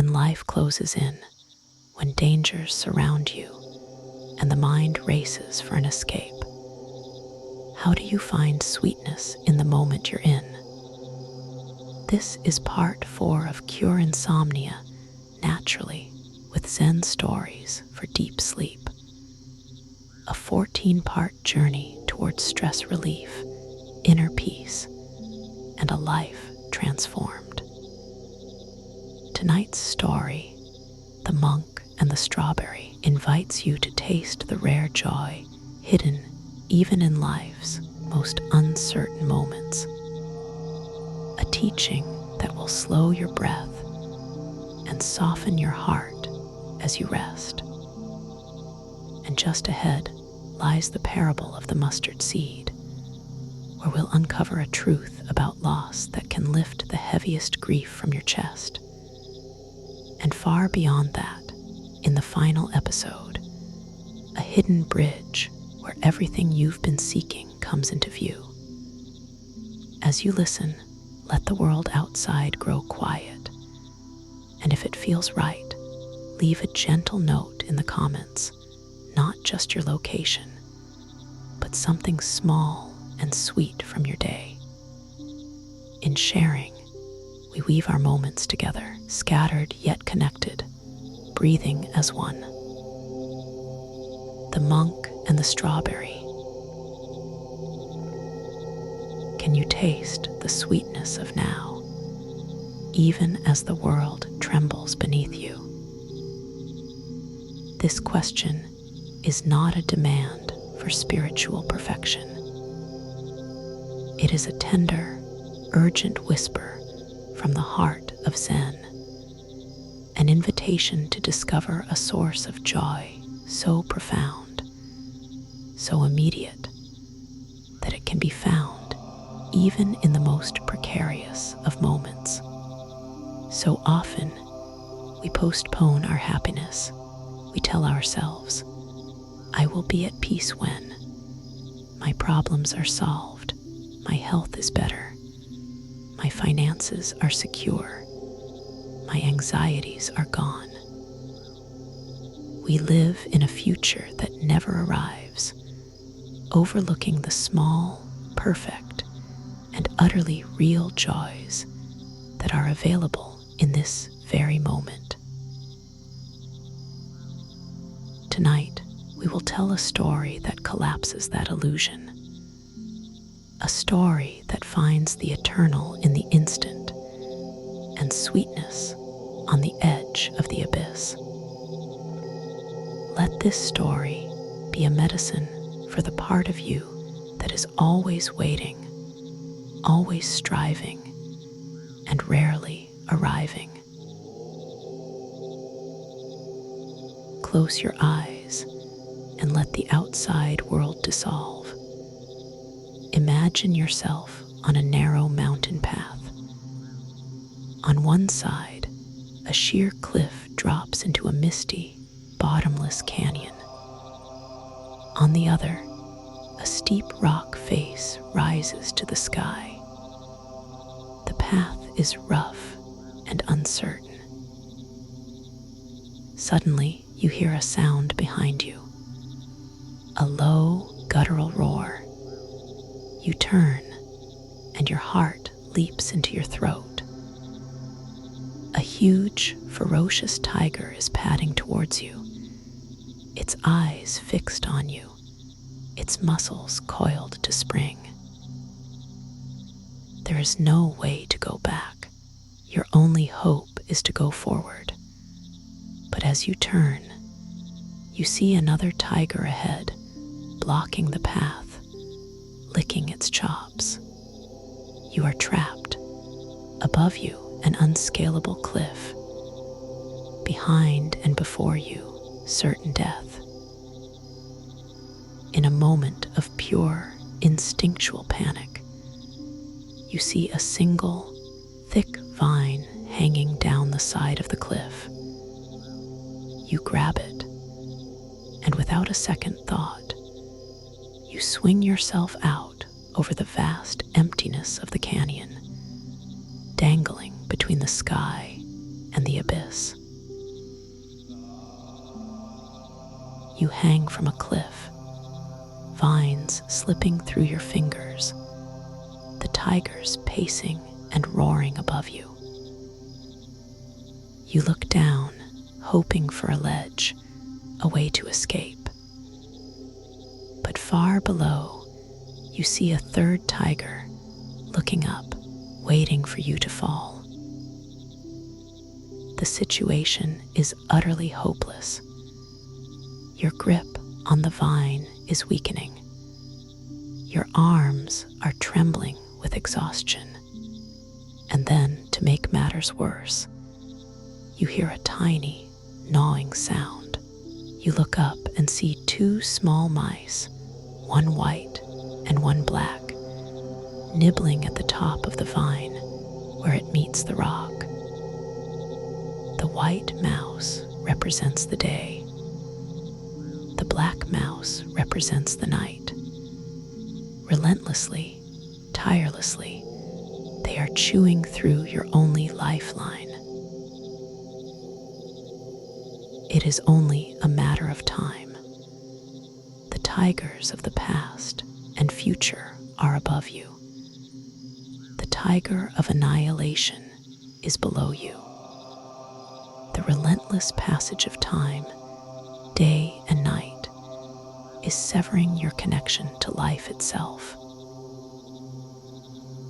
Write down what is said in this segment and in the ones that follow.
when life closes in, when dangers surround you, and the mind races for an escape? How do you find sweetness in the moment you're in? This is part 4 of Cure Insomnia Naturally with Zen Stories for Deep Sleep. A 14-part journey towards stress relief, inner peace, and a life transformed. Tonight's story, The Monk and the Strawberry, invites you to taste the rare joy hidden even in life's most uncertain moments. A teaching that will slow your breath and soften your heart as you rest. And just ahead lies the parable of the mustard seed, where we'll uncover a truth about loss that can lift the heaviest grief from your chest. And far beyond that, in the final episode, a hidden bridge where everything you've been seeking comes into view. As you listen, let the world outside grow quiet. And if it feels right, leave a gentle note in the comments, not just your location, but something small and sweet from your day. In sharing, we weave our moments together, scattered yet connected, breathing as one. The Monk and the Strawberry. Can you taste the sweetness of now, even as the world trembles beneath you? This question is not a demand for spiritual perfection. It is a tender, urgent whisper from the heart of Zen, an invitation to discover a source of joy so profound, so immediate, that it can be found even in the most precarious of moments. So often, we postpone our happiness. We tell ourselves, I will be at peace when my problems are solved, my health is better, my finances are secure, my anxieties are gone. We live in a future that never arrives, overlooking the small, perfect, and utterly real joys that are available in this very moment. Tonight, we will tell a story that collapses that illusion. A story that finds the eternal in the instant and sweetness on the edge of the abyss. Let this story be a medicine for the part of you that is always waiting, always striving, and rarely arriving. Close your eyes and let the outside world dissolve. Imagine yourself on a narrow mountain path. On one side, a sheer cliff drops into a misty, bottomless canyon. On the other, a steep rock face rises to the sky. The path is rough and uncertain. Suddenly, you hear a sound behind you, a low, guttural roar. You turn, and your heart leaps into your throat. A huge, ferocious tiger is padding towards you, its eyes fixed on you, its muscles coiled to spring. There is no way to go back. Your only hope is to go forward. But as you turn, you see another tiger ahead, blocking the path, licking its chops. You are trapped. Above you, an unscalable cliff. Behind and before you, certain death. In a moment of pure, instinctual panic, you see a single, thick vine hanging down the side of the cliff. You grab it, and without a second thought, you swing yourself out over the vast emptiness of the canyon, dangling between the sky and the abyss. You hang from a cliff, vines slipping through your fingers, the tigers pacing and roaring above you. You look down, hoping for a ledge, a way to escape. But far below, you see a third tiger looking up, waiting for you to fall. The situation is utterly hopeless. Your grip on the vine is weakening. Your arms are trembling with exhaustion. And then, to make matters worse, you hear a tiny, gnawing sound. You look up and see two small mice, one white and one black, nibbling at the top of the vine where it meets the rock. The white mouse represents the day. The black mouse represents the night. Relentlessly, tirelessly, they are chewing through your only lifeline. It is only a matter of time. The tigers of the past and future are above you. The tiger of annihilation is below you. The relentless passage of time, day and night, is severing your connection to life itself.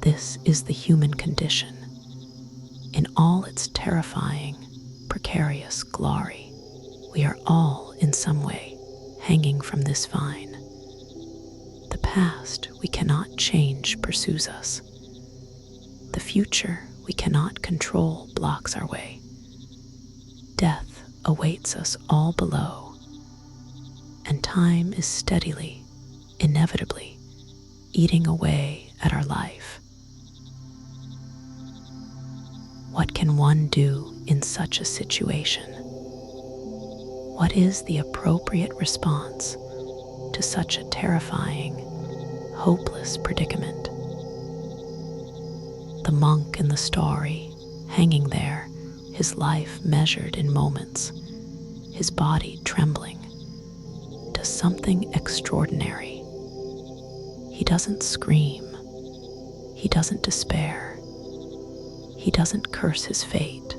This is the human condition in all its terrifying, precarious glory. We are all, in some way, hanging from this vine. The past we cannot change pursues us. The future we cannot control blocks our way. Death awaits us all below, and time is steadily, inevitably, eating away at our life. What can one do in such a situation? What is the appropriate response to such a terrifying, hopeless predicament? The monk in the story, hanging there, his life measured in moments, his body trembling, does something extraordinary. He doesn't scream. He doesn't despair. He doesn't curse his fate.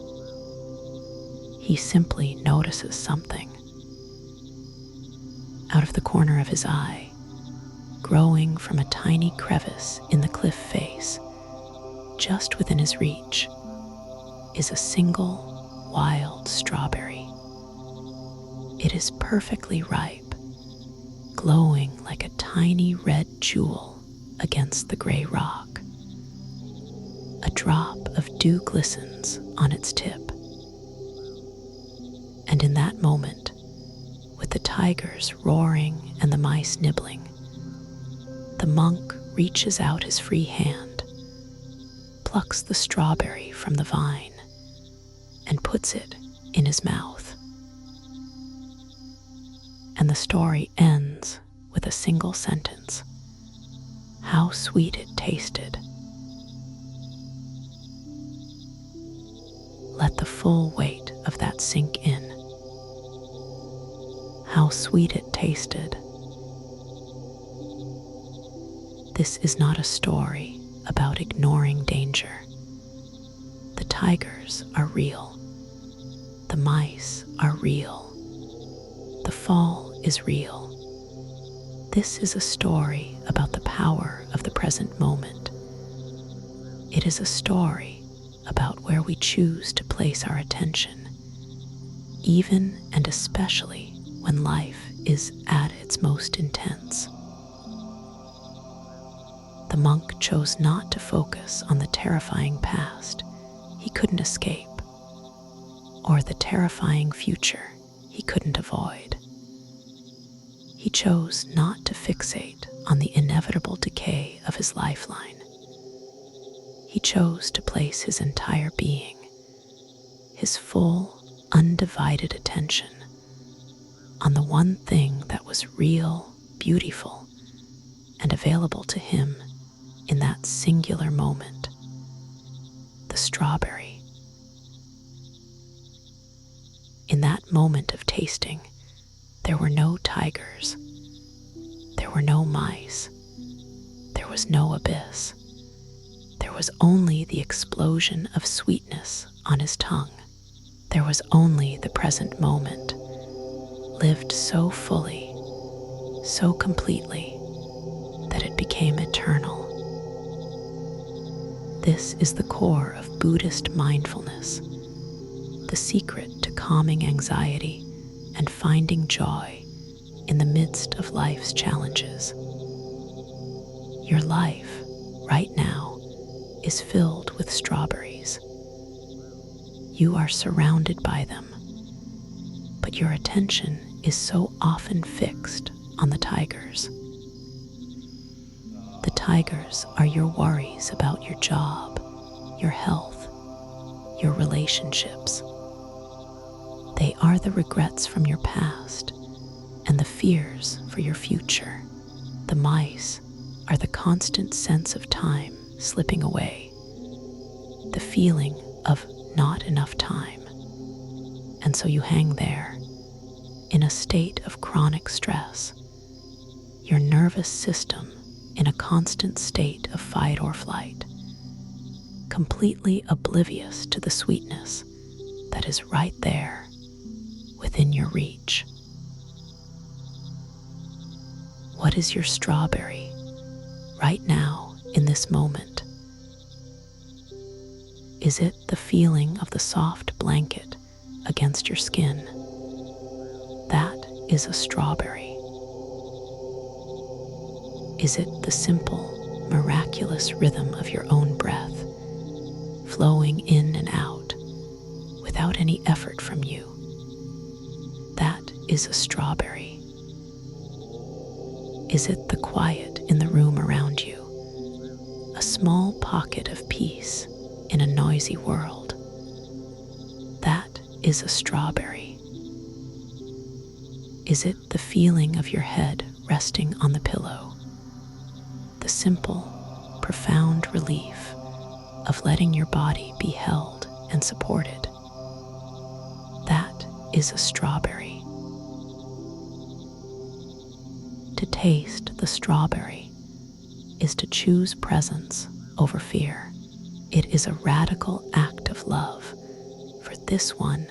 He simply notices something. Out of the corner of his eye, growing from a tiny crevice in the cliff face, just within his reach, is a single wild strawberry. It is perfectly ripe, glowing like a tiny red jewel against the gray rock. A drop of dew glistens on its tip. And in that moment, with the tigers roaring and the mice nibbling, the monk reaches out his free hand, plucks the strawberry from the vine, and puts it in his mouth. And the story ends with a single sentence: how sweet it tasted. Let the full weight of that sink in. How sweet it tasted. This is not a story about ignoring danger. The tigers are real. The mice are real. The fall is real. This is a story about the power of the present moment. It is a story about where we choose to place our attention, even and especially when life is at its most intense. The monk chose not to focus on the terrifying past he couldn't escape, or the terrifying future he couldn't avoid. He chose not to fixate on the inevitable decay of his lifeline. He chose to place his entire being, his full, undivided attention, on the one thing that was real, beautiful, and available to him in that singular moment: the strawberry. moment of tasting, there were no tigers, there were no mice, there was no abyss. There was only the explosion of sweetness on his tongue. There was only the present moment, lived so fully, so completely, that it became eternal. This is the core of Buddhist mindfulness, the secret to calming anxiety and finding joy in the midst of life's challenges. Your life, right now, is filled with strawberries. You are surrounded by them, but your attention is so often fixed on the tigers. The tigers are your worries about your job, your health, your relationships. They are the regrets from your past and the fears for your future. The mice are the constant sense of time slipping away, the feeling of not enough time. And so you hang there in a state of chronic stress, your nervous system in a constant state of fight or flight, completely oblivious to the sweetness that is right there within your reach. What is your strawberry right now in this moment? Is it the feeling of the soft blanket against your skin? That is a strawberry. Is it the simple, miraculous rhythm of your own breath, flowing in and out without any effort from you? That is a strawberry. Is it the quiet in the room around you, a small pocket of peace in a noisy world? That is a strawberry. Is it the feeling of your head resting on the pillow, the simple, profound relief of letting your body be held and supported? That is a strawberry. To taste the strawberry is to choose presence over fear. It is a radical act of love for this one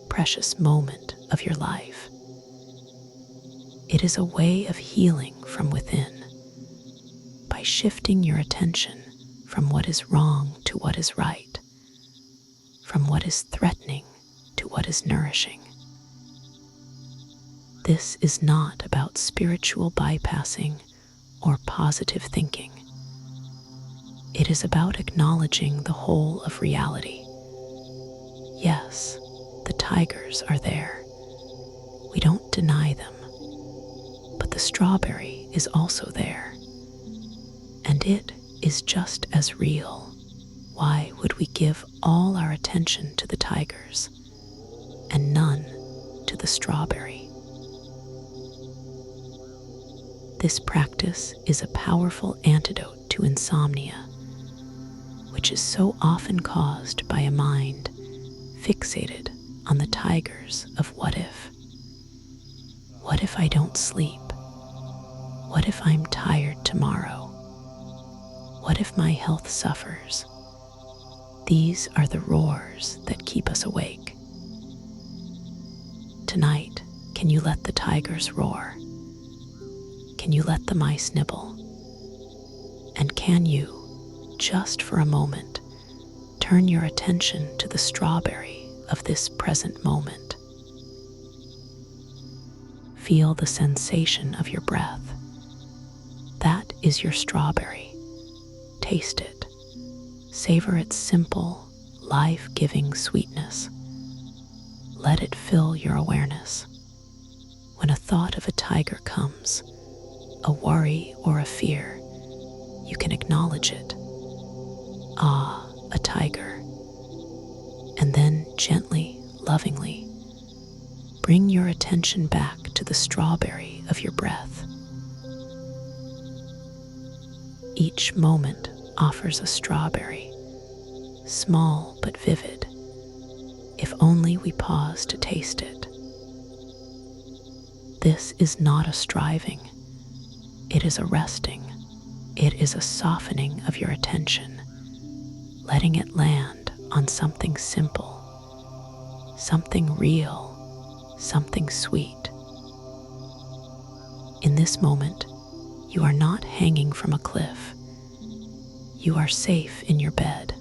precious moment of your life. It is a way of healing from within, by shifting your attention from what is wrong to what is right, from what is threatening to what is nourishing. This is not about spiritual bypassing or positive thinking. It is about acknowledging the whole of reality. Yes, the tigers are there. We don't deny them. But the strawberry is also there. And it is just as real. Why would we give all our attention to the tigers and none to the strawberry? This practice is a powerful antidote to insomnia, which is so often caused by a mind fixated on the tigers of what if. What if I don't sleep? What if I'm tired tomorrow? What if my health suffers? These are the roars that keep us awake. Tonight, can you let the tigers roar? Can you let the mice nibble? And can you, just for a moment, turn your attention to the strawberry of this present moment? Feel the sensation of your breath. That is your strawberry. Taste it. Savor its simple, life-giving sweetness. Let it fill your awareness. When a thought of a tiger comes, a worry or a fear, you can acknowledge it. Ah, a tiger. And then gently, lovingly, bring your attention back to the strawberry of your breath. Each moment offers a strawberry, small but vivid, if only we pause to taste it. this is not a striving, it is a resting, it is a softening of your attention, letting it land on something simple, something real, something sweet. In this moment, you are not hanging from a cliff. You are safe in your bed.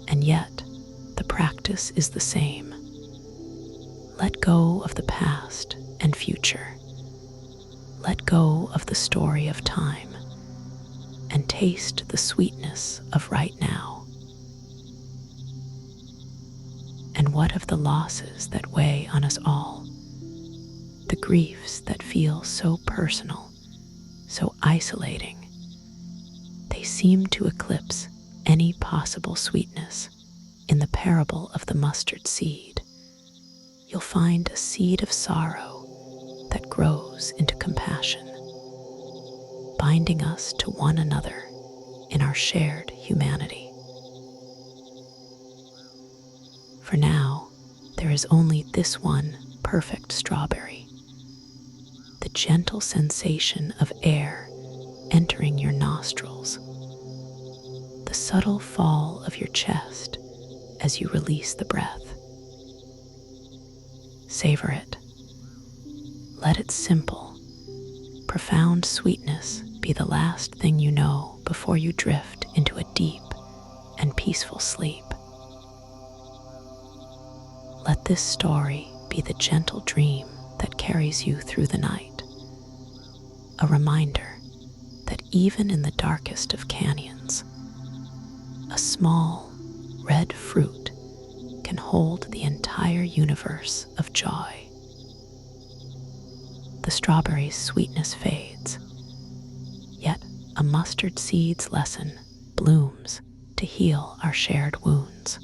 And yet, the practice is the same. Let go of the past and future. Let go of the story of time and taste the sweetness of right now. And what of the losses that weigh on us all? The griefs that feel so personal, so isolating. They seem to eclipse any possible sweetness. In the parable of the mustard seed, you'll find a seed of sorrow that grows into compassion, binding us to one another in our shared humanity. For now, there is only this one perfect strawberry, the gentle sensation of air entering your nostrils, the subtle fall of your chest as you release the breath. Savor it. Let its simple, profound sweetness be the last thing you know before you drift into a deep and peaceful sleep. Let this story be the gentle dream that carries you through the night, a reminder that even in the darkest of canyons, a small red fruit can hold the entire universe of joy. The strawberry's sweetness fades, yet a mustard seed's lesson blooms to heal our shared wounds.